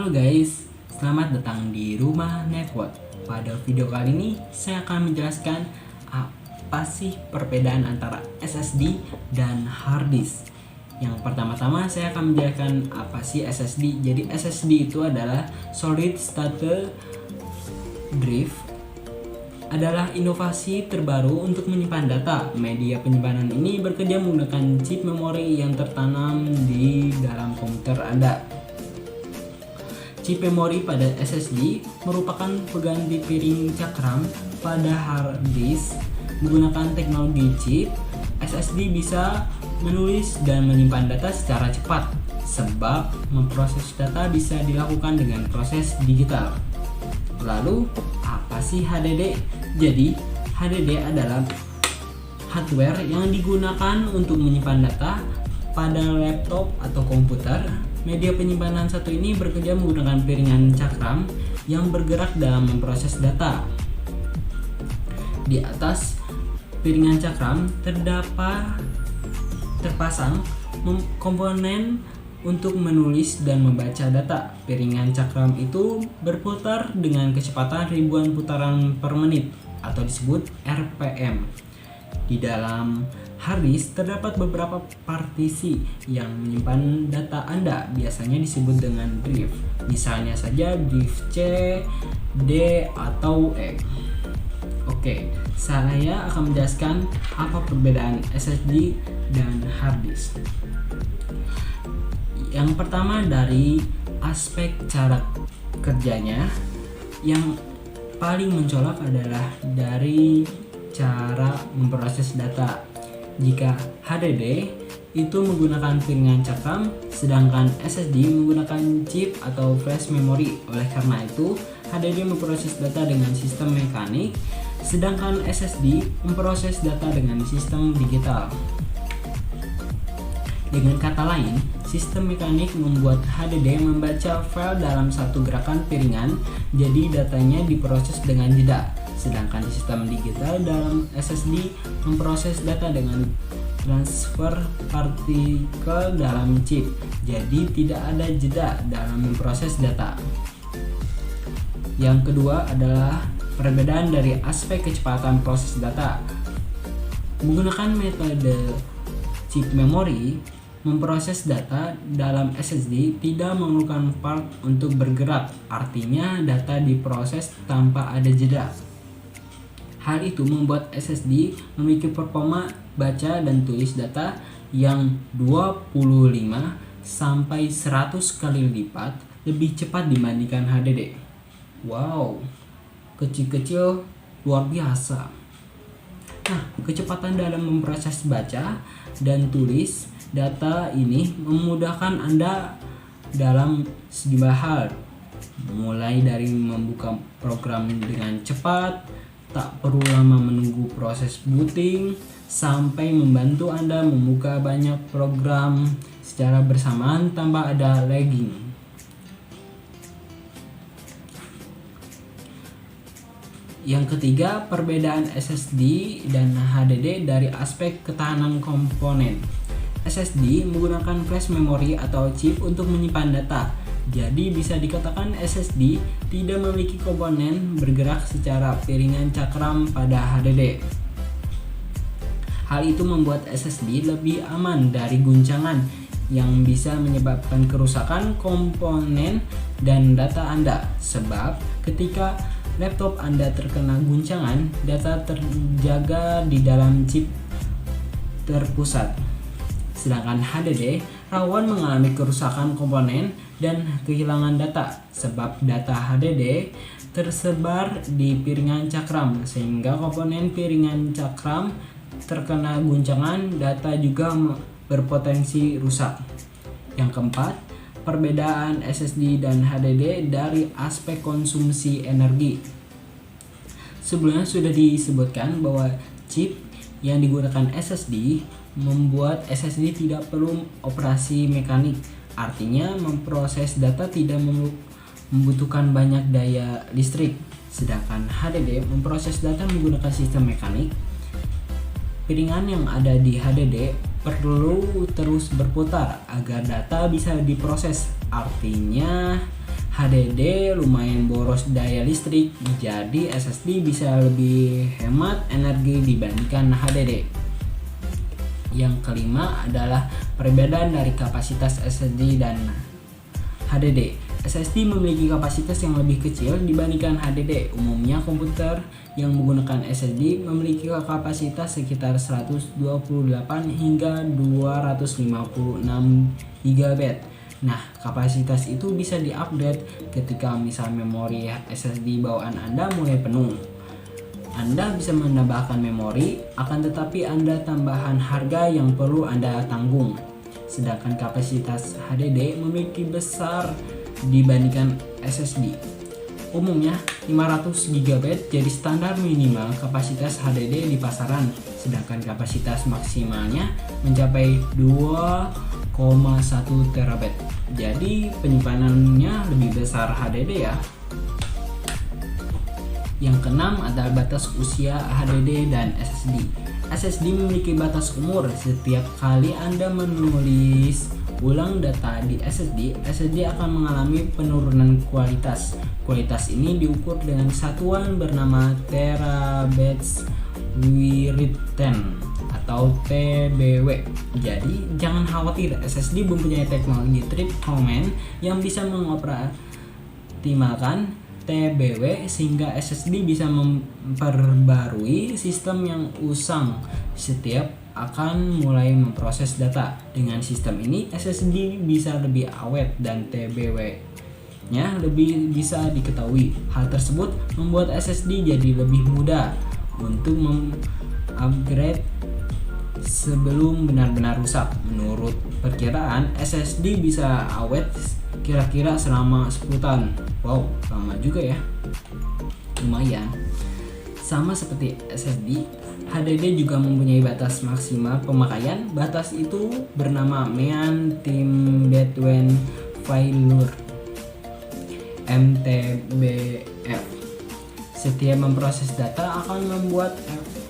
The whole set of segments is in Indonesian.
Halo guys, selamat datang di Rumah Network. Pada video kali ini saya akan menjelaskan apa sih perbedaan antara SSD dan hard disk. Yang pertama-tama saya akan menjelaskan apa sih SSD. Jadi SSD itu adalah Solid State Drive, adalah inovasi terbaru untuk menyimpan data. Media penyimpanan ini bekerja menggunakan chip memori yang tertanam di dalam komputer Anda. Chip memori pada SSD merupakan pengganti piring cakram pada hard disk. Menggunakan teknologi chip, SSD bisa menulis dan menyimpan data secara cepat, sebab memproses data bisa dilakukan dengan proses digital. Lalu, apa sih HDD? Jadi, HDD adalah hardware yang digunakan untuk menyimpan data pada laptop atau komputer. Media penyimpanan satu ini bekerja menggunakan piringan cakram yang bergerak dalam memproses data. Di atas piringan cakram terpasang komponen untuk menulis dan membaca data. Piringan cakram itu berputar dengan kecepatan ribuan putaran per menit atau disebut RPM. Di dalam hard disk terdapat beberapa partisi yang menyimpan data Anda, biasanya disebut dengan drive. Misalnya saja drive C, D, atau E. Oke, saya akan menjelaskan apa perbedaan SSD dan hard disk. Yang pertama dari aspek cara kerjanya, yang paling mencolok adalah dari cara memproses data. Jika HDD itu menggunakan piringan cakram, sedangkan SSD menggunakan chip atau flash memory. Oleh karena itu, HDD memproses data dengan sistem mekanik, sedangkan SSD memproses data dengan sistem digital. Dengan kata lain, sistem mekanik membuat HDD membaca file dalam satu gerakan piringan, jadi datanya diproses dengan jeda. Sedangkan sistem digital dalam SSD memproses data dengan transfer partikel dalam chip, jadi tidak ada jeda dalam memproses data. Yang kedua adalah perbedaan dari aspek kecepatan proses data. Menggunakan metode chip memori, memproses data dalam SSD tidak memerlukan part untuk bergerak, artinya data diproses tanpa ada jeda. Hal itu membuat SSD memiliki performa baca dan tulis data yang 25 sampai 100 kali lipat lebih cepat dibandingkan HDD. Wow, kecil-kecil luar biasa. Nah, kecepatan dalam memproses baca dan tulis data ini memudahkan Anda dalam sejumlah hal, mulai dari membuka program dengan cepat, tak perlu lama menunggu proses booting, sampai membantu Anda membuka banyak program secara bersamaan tanpa ada lagging. Yang ketiga, perbedaan SSD dan HDD dari aspek ketahanan komponen. SSD menggunakan flash memory atau chip untuk menyimpan data. Jadi bisa dikatakan SSD tidak memiliki komponen bergerak secara piringan cakram pada HDD. Hal itu membuat SSD lebih aman dari guncangan yang bisa menyebabkan kerusakan komponen dan data Anda. Sebab ketika laptop Anda terkena guncangan, data terjaga di dalam chip terpusat. Sedangkan HDD rawan mengalami kerusakan komponen dan kehilangan data, sebab data HDD tersebar di piringan cakram, sehingga komponen piringan cakram terkena guncangan, data juga berpotensi rusak. Yang keempat, perbedaan SSD dan HDD dari aspek konsumsi energi. Sebelumnya sudah disebutkan bahwa chip yang digunakan SSD membuat SSD tidak perlu operasi mekanik, artinya memproses data tidak membutuhkan banyak daya listrik. Sedangkan HDD memproses data menggunakan sistem mekanik. Piringan yang ada di HDD perlu terus berputar agar data bisa diproses, artinya HDD lumayan boros daya listrik, jadi SSD bisa lebih hemat energi dibandingkan HDD. Yang kelima adalah perbedaan dari kapasitas SSD dan HDD. SSD memiliki kapasitas yang lebih kecil dibandingkan HDD. Umumnya komputer yang menggunakan SSD memiliki kapasitas sekitar 128 hingga 256 GB. Nah, kapasitas itu bisa diupdate ketika misal memori SSD bawaan Anda mulai penuh. Anda bisa menambahkan memori, akan tetapi Anda tambahan harga yang perlu Anda tanggung. Sedangkan kapasitas HDD memiliki besar dibandingkan SSD. Umumnya 500 GB jadi standar minimal kapasitas HDD di pasaran, sedangkan kapasitas maksimalnya mencapai 2,1 TB. Jadi penyimpanannya lebih besar HDD ya. Yang keenam adalah batas usia HDD dan SSD. SSD memiliki batas umur. Setiap kali Anda menulis ulang data di SSD akan mengalami penurunan kualitas. Kualitas ini diukur dengan satuan bernama terabytes written atau TBW. Jadi jangan khawatir, SSD mempunyai teknologi trip command yang bisa mengoptimalkan TBW sehingga SSD bisa memperbarui sistem yang usang setiap akan mulai memproses data. Dengan sistem ini SSD bisa lebih awet dan TBW-nya lebih bisa diketahui. Hal tersebut membuat SSD jadi lebih mudah untuk mengupgrade sebelum benar-benar rusak. Menurut perkiraan SSD bisa awet kira-kira selama 10 tahun. Wow, lama juga ya. Lumayan. Sama seperti SSD, HDD juga mempunyai batas maksimal pemakaian. Batas itu bernama Mean Time Between Failure (MTBF). Setiap memproses data akan membuat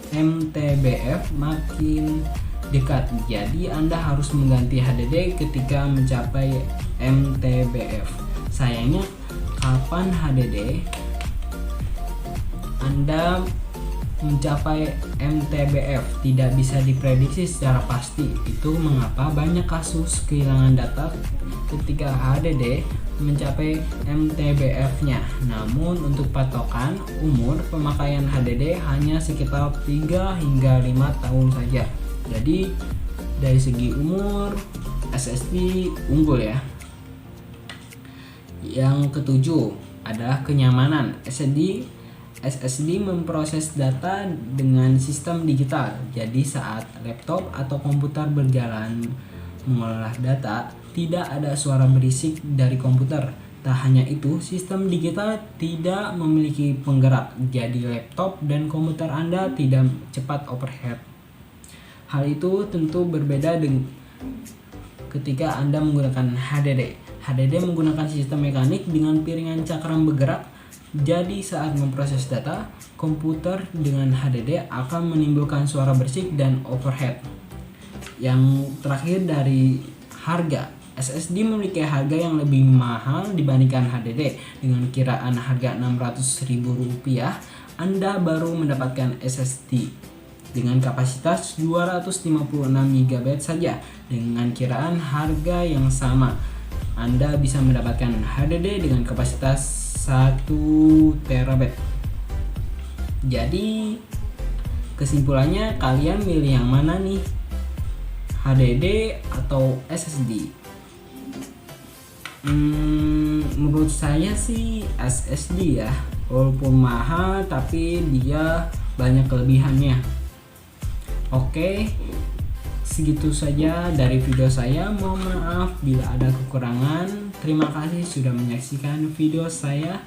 MTBF makin dekat. Jadi Anda harus mengganti HDD ketika mencapai MTBF. Sayangnya, kapan HDD Anda mencapai MTBF tidak bisa diprediksi secara pasti. Itu mengapa banyak kasus kehilangan data ketika HDD mencapai MTBF-nya. Namun untuk patokan umur pemakaian HDD hanya sekitar 3 hingga 5 tahun saja. Jadi dari segi umur SSD unggul ya. Yang ketujuh adalah kenyamanan. SSD memproses data dengan sistem digital. Jadi saat laptop atau komputer berjalan mengolah data, tidak ada suara berisik dari komputer. Tak hanya itu, sistem digital tidak memiliki penggerak. Jadi laptop dan komputer Anda tidak cepat overheat. Hal itu tentu berbeda dengan ketika Anda menggunakan HDD. HDD menggunakan sistem mekanik dengan piringan cakram bergerak. Jadi saat memproses data, komputer dengan HDD akan menimbulkan suara berisik dan overheat. Yang terakhir dari harga, SSD memiliki harga yang lebih mahal dibandingkan HDD. Dengan kiraan harga Rp600.000, Anda baru mendapatkan SSD dengan kapasitas 256 GB saja. Dengan kiraan harga yang sama, Anda bisa mendapatkan HDD dengan kapasitas 1 TB. Jadi kesimpulannya, kalian milih yang mana nih? HDD atau SSD? Menurut saya sih SSD ya. Walaupun mahal tapi dia banyak kelebihannya. Oke, segitu saja dari video saya. Mohon maaf bila ada kekurangan. Terima kasih sudah menyaksikan video saya.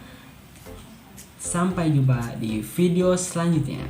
Sampai jumpa di video selanjutnya.